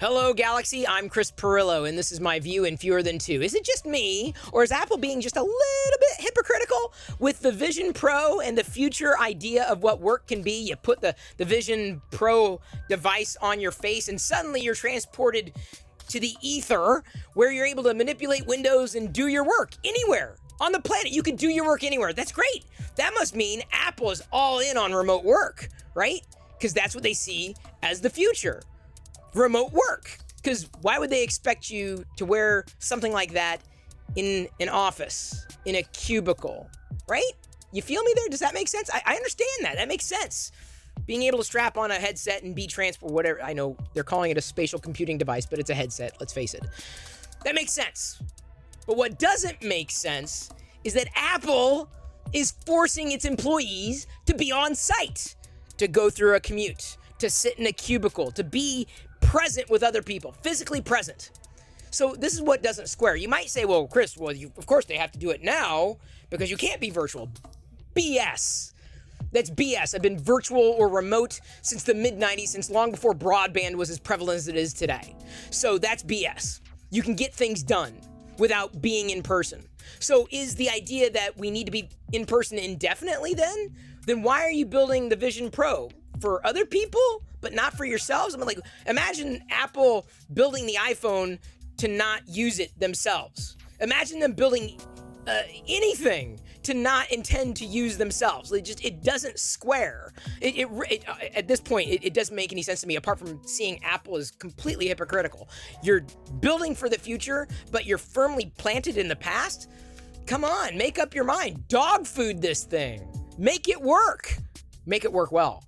Hello, Galaxy. I'm Chris Pirillo, and this is my view in Fewer Than Two. Is it just me, or is Apple being just a little bit hypocritical with the Vision Pro and the future idea of what work can be? You put the Vision Pro device on your face, and suddenly you're transported to the ether, where you're able to manipulate Windows and do your work anywhere on the planet. You can do your work anywhere. That's great. That must mean Apple is all in on remote work, right? Because that's what they see as the future. Remote work. Because why would they expect you to wear something like that in an office, in a cubicle, right? You feel me there? Does that make sense? I understand that. That makes sense. Being able to strap on a headset and be transport, whatever. I know they're calling it a spatial computing device, but it's a headset. Let's face it. That makes sense. But what doesn't make sense is that Apple is forcing its employees to be on site, to go through a commute, to sit in a cubicle, to be present with other people, physically present. So this is what doesn't square. You might say, well, Chris, of course they have to do it now because you can't be virtual. BS. That's BS. I've been virtual or remote since the mid-90s, since long before broadband was as prevalent as it is today. So that's BS. You can get things done without being in person. So is the idea that we need to be in person indefinitely then? Then why are you building the Vision Pro? For other people, but not for yourselves? I mean, like, imagine Apple building the iPhone to not use it themselves. Imagine them building anything to not intend to use themselves. It doesn't square. At this point, it doesn't make any sense to me, apart from seeing Apple as completely hypocritical. You're building for the future, but you're firmly planted in the past? Come on, make up your mind. Dog food this thing. Make it work. Make it work well.